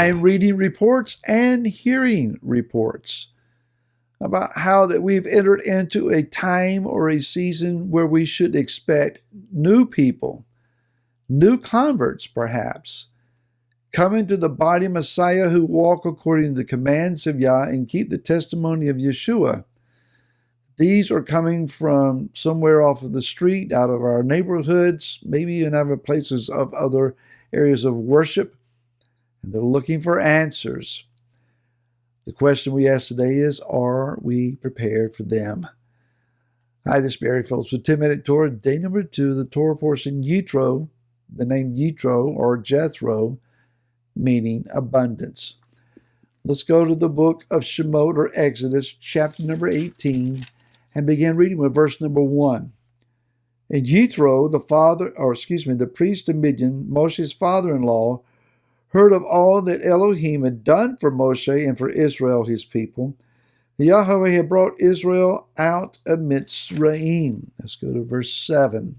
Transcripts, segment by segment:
am reading reports and hearing reports about how that we've entered into a time or a season where we should expect new people, new converts perhaps, come into the body of Messiah who walk according to the commands of Yah and keep the testimony of Yeshua. These are coming from somewhere off of the street, out of our neighborhoods, maybe even other places of other areas of worship, and they're looking for answers. The question we ask today is, are we prepared for them? Hi, this is Barry Phillips with 10-Minute Torah, day number 2, the Torah portion Yitro, the name Yitro or Jethro, meaning abundance. Let's go to the book of Shemot or Exodus, chapter number 18, and begin reading with verse number 1. And Yitro, the priest of Midian, Moshe's father-in-law, heard of all that Elohim had done for Moshe and for Israel, his people. Yahweh had brought Israel out of Mitzrayim. Let's go to verse 7.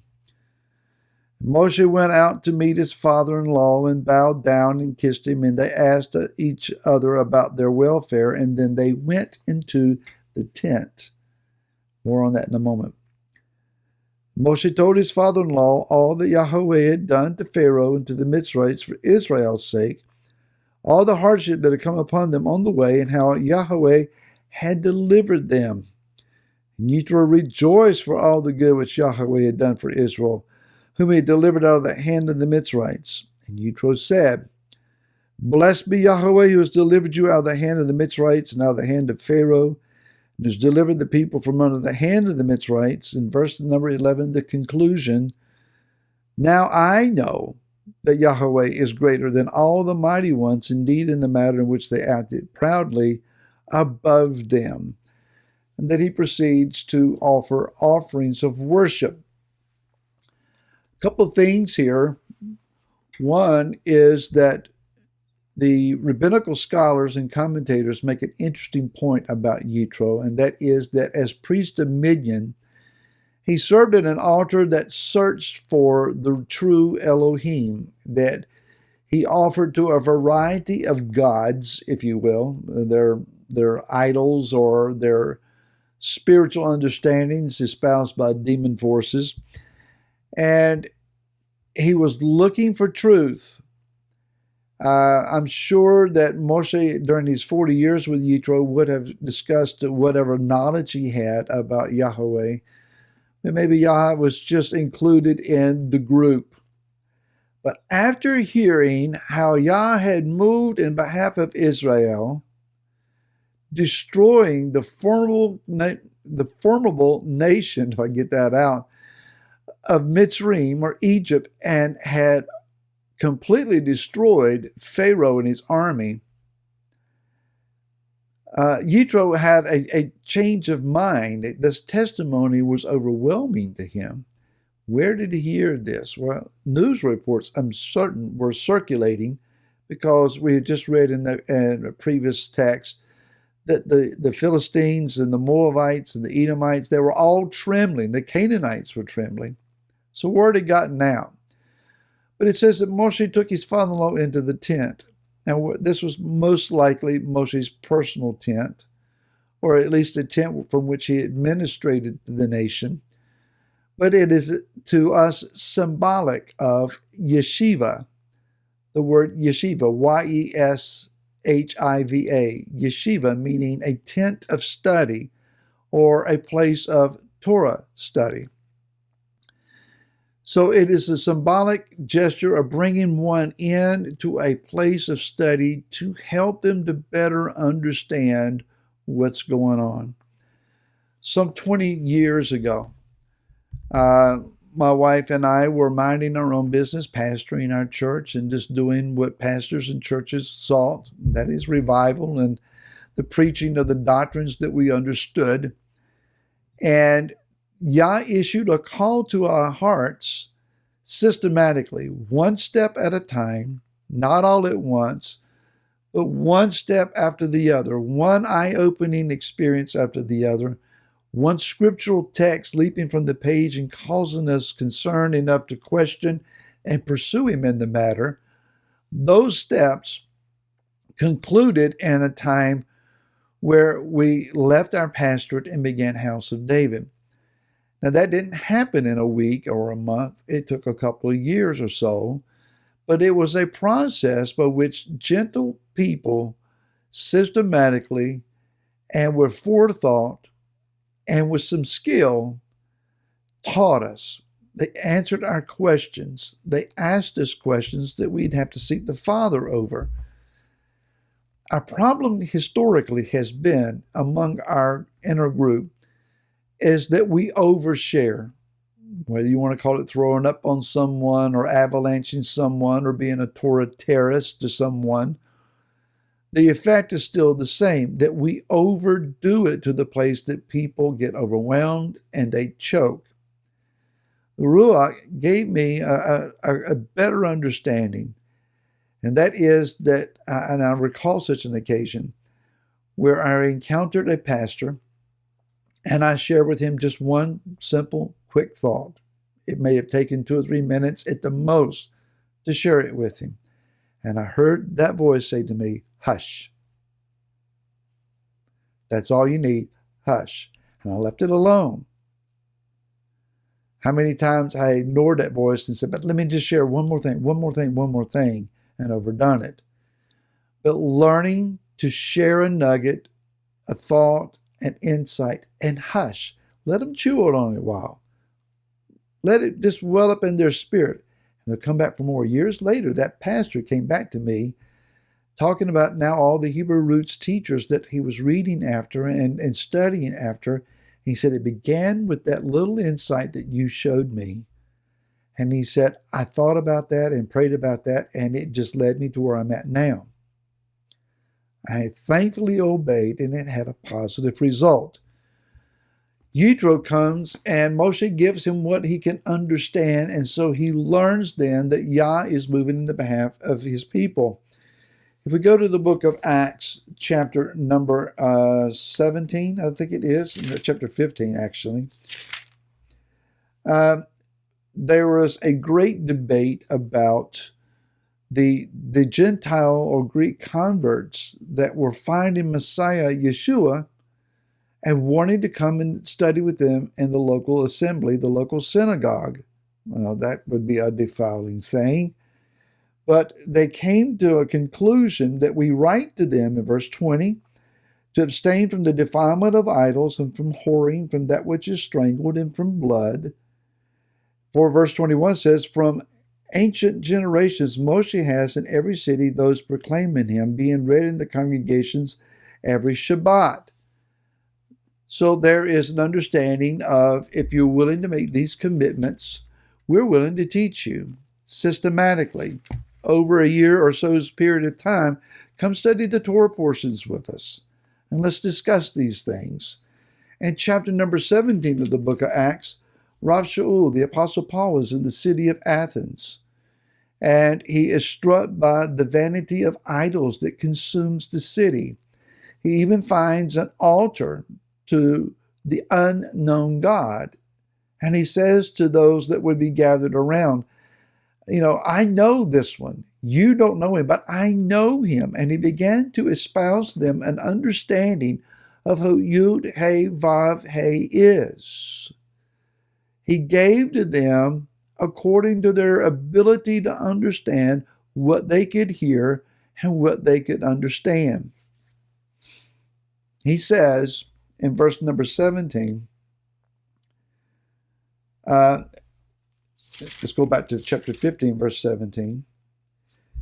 Moshe went out to meet his father-in-law and bowed down and kissed him, and they asked each other about their welfare, and then they went into the tent. More on that in a moment. Moshe told his father-in-law all that Yahweh had done to Pharaoh and to the Mitzrayites for Israel's sake, all the hardship that had come upon them on the way, and how Yahweh had delivered them. And Yitro rejoiced for all the good which Yahweh had done for Israel, whom he had delivered out of the hand of the Mitzrayites. And Yitro said, Blessed be Yahweh, who has delivered you out of the hand of the Mitzrayites and out of the hand of Pharaoh, and has delivered the people from under the hand of the Mitzrayites. In verse number 11, the conclusion, Now I know that Yahweh is greater than all the mighty ones, indeed in the matter in which they acted proudly above them. And that he proceeds to offer offerings of worship. A couple of things here. One is that the rabbinical scholars and commentators make an interesting point about Yitro, and that is that as priest of Midian, he served at an altar that searched for the true Elohim, that he offered to a variety of gods, if you will, their idols or their spiritual understandings espoused by demon forces. And he was looking for truth. I'm sure that Moshe, during his 40 years with Yitro, would have discussed whatever knowledge he had about Yahweh. And maybe Yahweh was just included in the group. But after hearing how Yah had moved in behalf of Israel, destroying the formidable nation, if I get that out, of Mitzrayim or Egypt, and had completely destroyed Pharaoh and his army, Yitro had a change of mind. This testimony was overwhelming to him. Where did he hear this? Well, news reports, I'm certain, were circulating, because we had just read in the previous text that the Philistines and the Moabites and the Edomites, they were all trembling. The Canaanites were trembling. So word had gotten out. But it says that Moshe took his father-in-law into the tent. Now, this was most likely Moshe's personal tent, or at least a tent from which he administrated the nation. But it is to us symbolic of yeshiva. The word yeshiva, Y-E-S-H-I-V-A, yeshiva, meaning a tent of study or a place of Torah study. So it is a symbolic gesture of bringing one in to a place of study to help them to better understand what's going on. Some 20 years ago, my wife and I were minding our own business, pastoring our church, and just doing what pastors and churches sought, that is revival and the preaching of the doctrines that we understood. And Yah issued a call to our hearts systematically, one step at a time, not all at once, but one step after the other, one eye-opening experience after the other, one scriptural text leaping from the page and causing us concern enough to question and pursue him in the matter. Those steps concluded in a time where we left our pastorate and began House of David. Now, that didn't happen in a week or a month. It took a couple of years or so, but it was a process by which gentle people systematically and with forethought and with some skill taught us. They answered our questions. They asked us questions that we'd have to seek the Father over. Our problem historically has been among our inner group is that we overshare, whether you want to call it throwing up on someone or avalanching someone or being a Torah terrorist to someone. The effect is still the same, that we overdo it to the place that people get overwhelmed and they choke. The Ruach gave me a better understanding, and that is that, and I recall such an occasion where I encountered a pastor and I shared with him just one simple, quick thought. It may have taken 2 or 3 minutes at the most to share it with him. And I heard that voice say to me, hush. That's all you need, hush. And I left it alone. How many times I ignored that voice and said, but let me just share one more thing, and overdone it. But learning to share a nugget, a thought, an insight, and hush. Let them chew it on it a while. Let it just well up in their spirit. And they'll come back for more. Years later, that pastor came back to me talking about now all the Hebrew roots teachers that he was reading after and studying after. He said, it began with that little insight that you showed me. And he said, I thought about that and prayed about that, and it just led me to where I'm at now. I thankfully obeyed, and it had a positive result. Yitro comes, and Moshe gives him what he can understand, and so he learns then that Yah is moving in the behalf of his people. If we go to the book of Acts, chapter number 17, I think it is, chapter 15 actually, there was a great debate about the Gentile or Greek converts that were finding Messiah Yeshua and wanting to come and study with them in the local assembly, the local synagogue. Well, that would be a defiling thing. But they came to a conclusion that we write to them in verse 20, to abstain from the defilement of idols and from whoring, from that which is strangled, and from blood. For verse 21 says, from ancient generations, Moshe has in every city those proclaiming him, being read in the congregations every Shabbat. So there is an understanding of, if you're willing to make these commitments, we're willing to teach you systematically over a year or so's period of time. Come study the Torah portions with us, and let's discuss these things. In chapter number 17 of the book of Acts, Rav Shaul, the Apostle Paul, is in the city of Athens, and he is struck by the vanity of idols that consumes the city. He even finds an altar to the unknown God, and he says to those that would be gathered around, I know this one. You don't know him, but I know him. And he began to espouse to them an understanding of who Yud He Vav He is. He gave to them according to their ability to understand what they could hear and what they could understand. He says in verse number 17, let's go back to chapter 15, verse 17.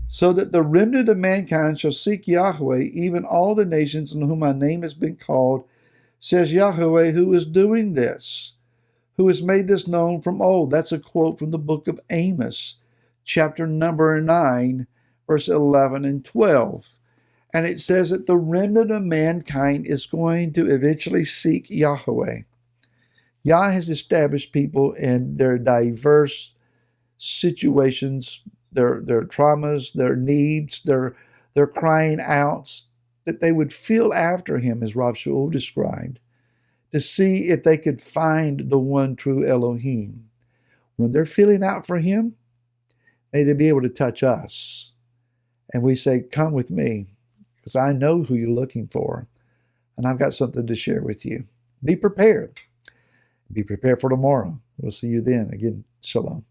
So that the remnant of mankind shall seek Yahweh, even all the nations in whom my name has been called, says Yahweh, who is doing this, who has made this known from old. That's a quote from the book of Amos, chapter number 9, verse 11 and 12. And it says that the remnant of mankind is going to eventually seek Yahweh. Yah has established people in their diverse situations, their traumas, their needs, their crying outs, that they would feel after him, as Rav Shaul described, to see if they could find the one true Elohim. When they're feeling out for him, may they be able to touch us. And we say, come with me. because I know who you're looking for, and I've got something to share with you. Be prepared. Be prepared for tomorrow. We'll see you then. Again, shalom.